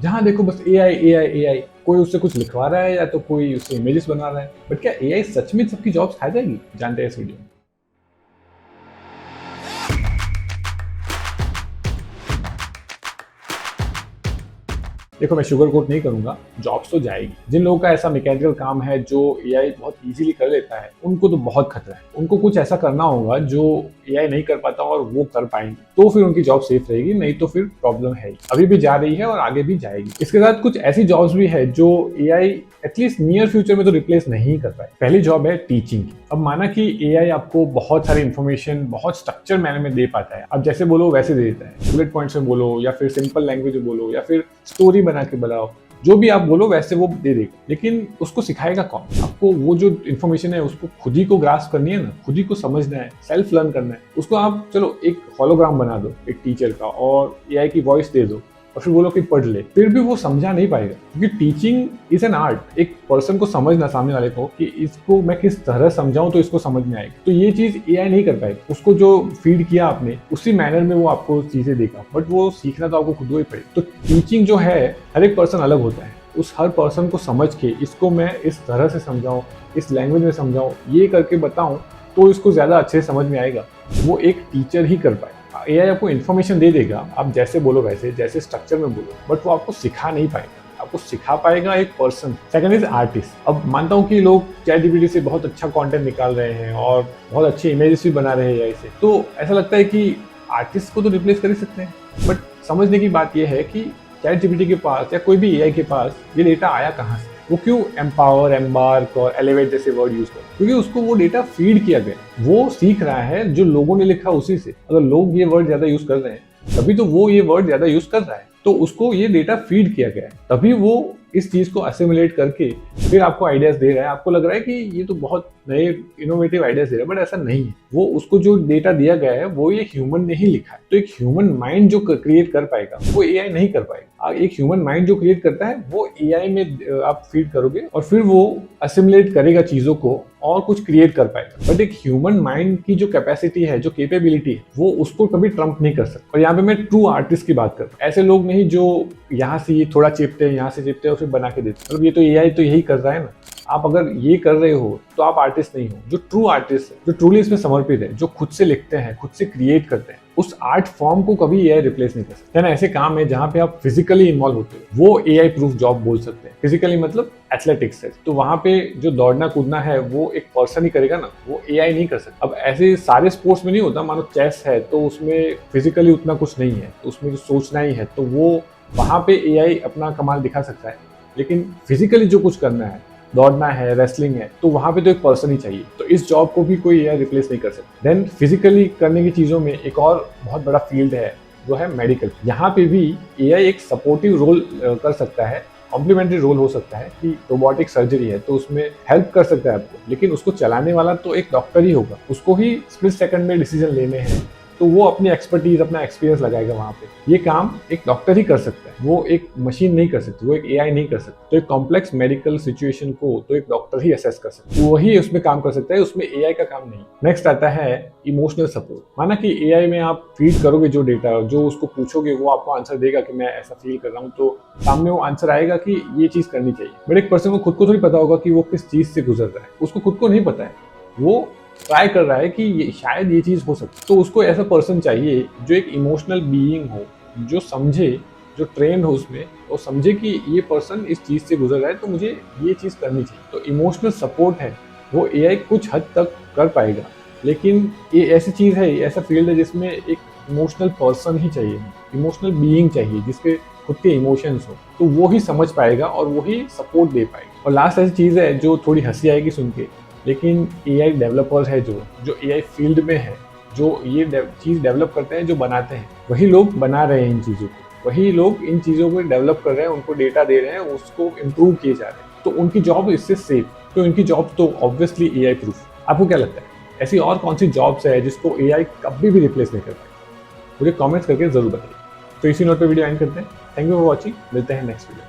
जहाँ देखो बस एआई एआई एआई, कोई उससे कुछ लिखवा रहा है या तो कोई उससे इमेजेस बना रहा है। बट क्या एआई सच में सबकी जॉब्स खा जाएगी? जानते हैं इस वीडियो में। देखो मैं शुगर कोट नहीं करूंगा, जॉब्स तो जाएगी। जिन लोगों का ऐसा मैकेनिकल काम है जो एआई बहुत इजीली कर लेता है, उनको तो बहुत खतरा है। उनको कुछ ऐसा करना होगा जो एआई नहीं कर पाता और वो कर पाएंगे, तो फिर उनकी जॉब सेफ रहेगी, नहीं तो फिर प्रॉब्लम है। अभी भी जा रही है और आगे भी जाएगी। इसके साथ कुछ ऐसी जॉब्स भी है जो एआई एटलीस्ट नियर फ्यूचर में तो रिप्लेस नहीं कर पाए। पहली जॉब है टीचिंग की। अब माना कि एआई आपको बहुत सारी इन्फॉर्मेशन बहुत स्ट्रक्चर मैनर में दे पाता है, अब जैसे बोलो वैसे दे देता है। बुलेट पॉइंट्स में बोलो या फिर सिंपल लैंग्वेज में बोलो या फिर स्टोरी बना के बताओ, जो भी आप बोलो वैसे वो दे देगा। लेकिन उसको सिखाएगा कौन? आपको वो जो इन्फॉर्मेशन है उसको खुद ही को ग्रास्प करनी है ना, खुद ही को समझना है, सेल्फ लर्न करना है। उसको आप चलो एक होलोग्राम बना दो एक टीचर का और एआई की वॉइस दे दो और फिर बोलो कि पढ़ ले, फिर भी वो समझा नहीं पाएगा। क्योंकि टीचिंग इज एन आर्ट। एक पर्सन को समझना, सामने वाले को, कि इसको मैं किस तरह समझाऊं तो इसको समझ में आएगी। तो ये चीज एआई नहीं कर पाएगा। उसको जो फीड किया आपने उसी मैनर में वो आपको चीजें देगा, बट वो सीखना तो आपको खुद ही पड़ेगा। तो टीचिंग जो है, हर एक पर्सन अलग होता है। उस हर पर्सन को समझ के इसको मैं इस तरह से समझाऊं, इस लैंग्वेज में समझाऊं, ये करके बताऊं तो इसको ज्यादा अच्छे से समझ में आएगा। वो एक टीचर ही कर पाए। एआई आपको इन्फॉर्मेशन दे देगा, आप जैसे बोलो वैसे, जैसे स्ट्रक्चर में बोलो, बट वो आपको सिखा नहीं पाएगा। आपको सिखा पाएगा एक पर्सन। Second is artist. अब मानता हूँ कि लोग चैटजीपीटी से बहुत अच्छा कंटेंट निकाल रहे हैं और बहुत अच्छे इमेजेस भी बना रहे हैं एआई से, तो ऐसा लगता है कि आर्टिस्ट को तो रिप्लेस कर ही सकते हैं। बट समझने की बात यह है कि चैटजीपीटी के पास या कोई भी एआई के पास ये डेटा आया कहाँ से? वो क्यों एम्पावर, एम्बार्क और एलिवेट जैसे वर्ड यूज कर? क्योंकि उसको वो डेटा फीड किया गया। वो सीख रहा है जो लोगों ने लिखा उसी से। अगर लोग ये वर्ड ज्यादा यूज कर रहे हैं तभी तो वो ये वर्ड ज्यादा यूज कर रहा है। तो उसको ये डेटा फीड किया गया है, तभी वो इस चीज को असिमुलेट करके फिर आपको आइडियाज दे रहा है। आपको लग रहा है कि ये तो बहुत नए इनोवेटिव आइडियाज दे रहा है, बट ऐसा नहीं है। वो उसको जो डेटा दिया गया है वो ये ह्यूमन ने ही लिखा है। तो एक ह्यूमन माइंड जो क्रिएट कर पाएगा वो एआई नहीं कर पाएगा। एक ह्यूमन माइंड जो क्रिएट करता है वो एआई में आप फीड करोगे और फिर वो असिमुलेट करेगा चीजों को और कुछ क्रिएट कर पाएगा। बट एक ह्यूमन माइंड की जो कैपेसिटी है, जो कैपेबिलिटी है, वो उसको कभी ट्रम्प नहीं कर सकता। और यहाँ पे मैं ट्रू आर्टिस्ट की बात कर रहा हूँ। ऐसे लोग नहीं जो यहाँ से ये थोड़ा चिपते हैं, यहाँ से चिपते हैं और फिर बना के देते हैं। मतलब ये तो एआई तो यही कर रहा है ना। आप अगर ये कर रहे हो तो आप आर्टिस्ट नहीं हो। जो ट्रू आर्टिस्ट है, जो ट्रूली इसमें समर्पित है, जो खुद से लिखते हैं, खुद से क्रिएट करते हैं, उस आर्ट फॉर्म को कभी एआई रिप्लेस नहीं कर सकता है ना। ऐसे काम है जहाँ पे आप फिजिकली इन्वॉल्व होते हो, वो एआई प्रूफ जॉब बोल सकते हैं। फिजिकली मतलब एथलेटिक्स है, तो वहाँ पे जो दौड़ना कूदना है वो एक पर्सन ही करेगा ना, वो एआई नहीं कर सकता। अब ऐसे सारे स्पोर्ट्स में नहीं होता। मानो चेस है तो उसमें फिजिकली उतना कुछ नहीं है, तो उसमें जो सोचना ही है, तो वो वहाँ पे एआई अपना कमाल दिखा सकता है। लेकिन फिजिकली जो कुछ करना है, दौड़ना है, रेसलिंग है, तो वहां पे तो एक पर्सन ही चाहिए। तो इस जॉब को भी कोई एआई रिप्लेस नहीं कर सकता। देन फिजिकली करने की चीजों में एक और बहुत बड़ा फील्ड है जो है मेडिकल। यहाँ पे भी एआई एक सपोर्टिव रोल कर सकता है, कॉम्प्लीमेंट्री रोल हो सकता है कि रोबोटिक सर्जरी है तो उसमें हेल्प कर सकता है आपको। लेकिन उसको चलाने वाला तो एक डॉक्टर ही होगा। उसको ही स्प्लिट सेकंड में डिसीजन लेने हैं, तो वो अपनी एक्सपर्टीज, अपना एक्सपीरियंस लगाएगा वहाँ पे। ये काम एक डॉक्टर ही कर सकता है, वो एक मशीन नहीं कर सकती, वो एक एआई नहीं कर सकती। तो एक कॉम्प्लेक्स मेडिकल सिचुएशन को तो एक डॉक्टर ही असेस कर सकता है, वही उसमें काम कर सकता है, उसमें एआई का काम नहीं। नेक्स्ट आता है इमोशनल सपोर्ट। माना कि एआई में आप फीड करोगे जो डेटा, जो उसको पूछोगे वो आपको आंसर देगा कि मैं ऐसा फील कर रहा हूँ, तो सामने वो आंसर आएगा कि ये चीज करनी चाहिए। बट एक पर्सन को खुद को थोड़ी पता होगा कि वो किस चीज से गुजर रहा है। उसको खुद को नहीं पता है, वो ट्राई कर रहा है कि ये शायद ये चीज हो सकती है। तो उसको ऐसा पर्सन चाहिए जो एक इमोशनल बीइंग हो, जो समझे, जो ट्रेन हो उसमें, और समझे कि ये पर्सन इस चीज से गुजर रहा है तो मुझे ये चीज करनी चाहिए। तो इमोशनल सपोर्ट है वो एआई कुछ हद तक कर पाएगा। लेकिन ये ऐसी चीज है, ऐसा फील्ड है जिसमें एक इमोशनल पर्सन ही चाहिए, इमोशनल बीइंग चाहिए जिसके खुद के इमोशंस हो, तो वो ही समझ पाएगा और वो ही सपोर्ट दे पाएगा। और लास्ट ऐसी चीज है जो थोड़ी हंसी आएगी सुन के, लेकिन एआई डेवलपर्स है जो एआई फील्ड में है, जो ये चीज़ डेवलप करते हैं, जो बनाते हैं, वही लोग बना रहे हैं इन चीज़ों को, वही लोग इन चीज़ों को डेवलप कर रहे हैं, उनको डेटा दे रहे हैं, उसको इम्प्रूव किए जा रहे हैं। तो उनकी जॉब इससे सेफ, तो इनकी जॉब तो ऑब्वियसली एआई प्रूफ। आपको क्या लगता है ऐसी और कौन सी जॉब्स है जिसको एआई कभी भी रिप्लेस नहीं कर पाएगा? मुझे कमेंट्स करके जरूर बताइए। तो इसी नोट पे वीडियो एंड करते हैं। थैंक यू फॉर वॉचिंग, मिलते हैं नेक्स्ट वीडियो।